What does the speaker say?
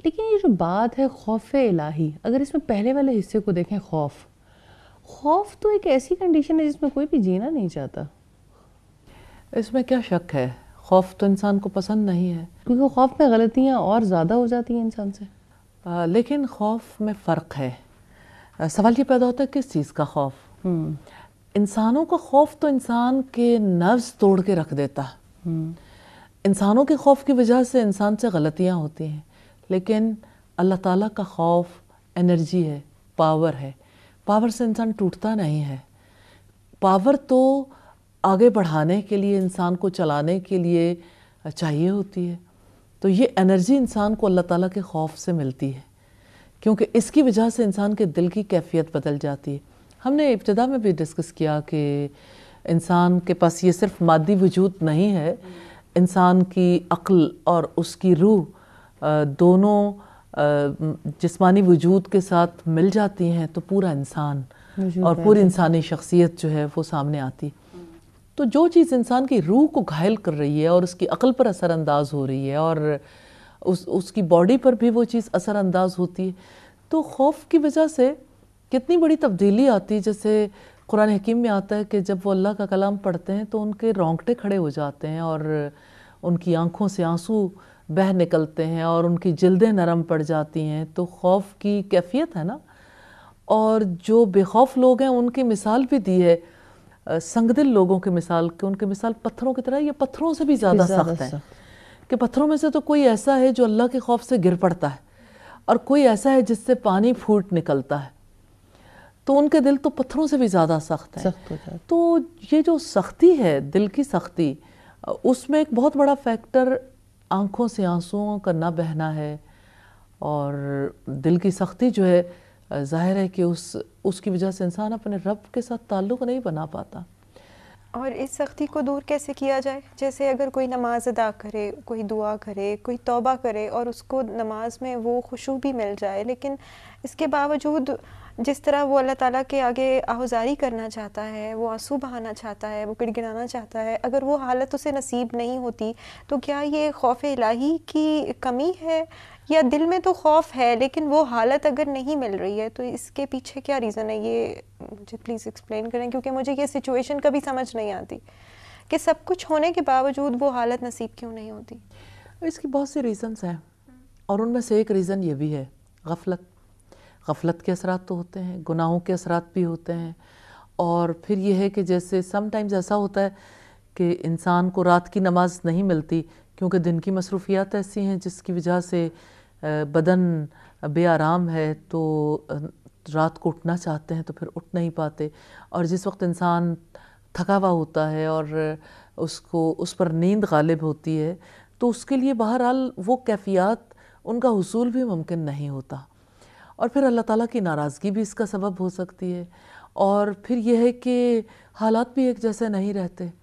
لیکن یہ جو بات ہے خوف الہی، اگر اس میں پہلے والے حصے کو دیکھیں، خوف تو ایک ایسی کنڈیشن ہے جس میں کوئی بھی جینا نہیں چاہتا. اس میں کیا شک ہے، خوف تو انسان کو پسند نہیں ہے، کیونکہ خوف میں غلطیاں اور زیادہ ہو جاتی ہیں انسان سے. لیکن خوف میں فرق ہے. سوال یہ پیدا ہوتا ہے کس چیز کا خوف؟ انسانوں کا خوف تو انسان کے نفس توڑ کے رکھ دیتا ہے. انسانوں کے خوف کی وجہ سے انسان سے غلطیاں ہوتی ہیں، لیکن اللہ تعالیٰ کا خوف انرجی ہے، پاور ہے. پاور سے انسان ٹوٹتا نہیں ہے. پاور تو آگے بڑھانے کے لیے، انسان کو چلانے کے لیے چاہیے ہوتی ہے. تو یہ انرجی انسان کو اللہ تعالیٰ کے خوف سے ملتی ہے، کیونکہ اس کی وجہ سے انسان کے دل کی کیفیت بدل جاتی ہے. ہم نے ابتدا میں بھی ڈسکس کیا کہ انسان کے پاس یہ صرف مادی وجود نہیں ہے، انسان کی عقل اور اس کی روح دونوں جسمانی وجود کے ساتھ مل جاتی ہیں تو پورا انسان اور پوری انسانی شخصیت جو ہے وہ سامنے آتی. تو جو چیز انسان کی روح کو گھائل کر رہی ہے اور اس کی عقل پر اثر انداز ہو رہی ہے اور اس کی باڈی پر بھی وہ چیز اثر انداز ہوتی ہے، تو خوف کی وجہ سے کتنی بڑی تبدیلی آتی ہے. جیسے قرآن حکیم میں آتا ہے کہ جب وہ اللہ کا کلام پڑھتے ہیں تو ان کے رونگٹے کھڑے ہو جاتے ہیں اور ان کی آنکھوں سے آنسو بہہ نکلتے ہیں اور ان کی جلدیں نرم پڑ جاتی ہیں. تو خوف کی کیفیت ہے نا. اور جو بے خوف لوگ ہیں ان کی مثال بھی دی ہے سنگ دل لوگوں کی مثال، کہ ان کی مثال پتھروں کی طرح، یہ پتھروں سے بھی زیادہ سخت ہے. کہ پتھروں میں سے تو کوئی ایسا ہے جو اللہ کے خوف سے گر پڑتا ہے اور کوئی ایسا ہے جس سے پانی پھوٹ نکلتا ہے. تو ان کے دل تو پتھروں سے بھی زیادہ سخت ہیں. تو یہ جو سختی ہے، دل کی سختی، اس میں ایک بہت بڑا فیکٹر آنکھوں سے آنسوؤں کا نہ بہنا ہے. اور دل کی سختی جو ہے ظاہر ہے کہ اس کی وجہ سے انسان اپنے رب کے ساتھ تعلق نہیں بنا پاتا. اور اس سختی کو دور کیسے کیا جائے؟ جیسے اگر کوئی نماز ادا کرے، کوئی دعا کرے، کوئی توبہ کرے اور اس کو نماز میں وہ خشوع بھی مل جائے، لیکن اس کے باوجود جس طرح وہ اللہ تعالیٰ کے آگے آہوزاری کرنا چاہتا ہے، وہ آنسو بہانا چاہتا ہے، وہ گڑ گڑانا چاہتا ہے، اگر وہ حالت اسے نصیب نہیں ہوتی تو کیا یہ خوف الہی کی کمی ہے، یا دل میں تو خوف ہے لیکن وہ حالت اگر نہیں مل رہی ہے تو اس کے پیچھے کیا ریزن ہے؟ یہ مجھے پلیز ایکسپلین کریں، کیونکہ مجھے یہ سچویشن کبھی سمجھ نہیں آتی کہ سب کچھ ہونے کے باوجود وہ حالت نصیب کیوں نہیں ہوتی. اس کی بہت سی ریزنز ہیں، اور ان میں سے ایک ریزن یہ بھی ہے غفلت کے اثرات تو ہوتے ہیں، گناہوں کے اثرات بھی ہوتے ہیں. اور پھر یہ ہے کہ جیسے سم ٹائمز ایسا ہوتا ہے کہ انسان کو رات کی نماز نہیں ملتی کیونکہ دن کی مصروفیات ایسی ہیں جس کی وجہ سے بدن بے آرام ہے، تو رات کو اٹھنا چاہتے ہیں تو پھر اٹھ نہیں پاتے. اور جس وقت انسان تھکا ہوا ہوتا ہے اور اس پر نیند غالب ہوتی ہے تو اس کے لیے بہرحال وہ کیفیات ان کا حصول بھی ممکن نہیں ہوتا. اور پھر اللہ تعالیٰ کی ناراضگی بھی اس کا سبب ہو سکتی ہے. اور پھر یہ ہے کہ حالات بھی ایک جیسے نہیں رہتے.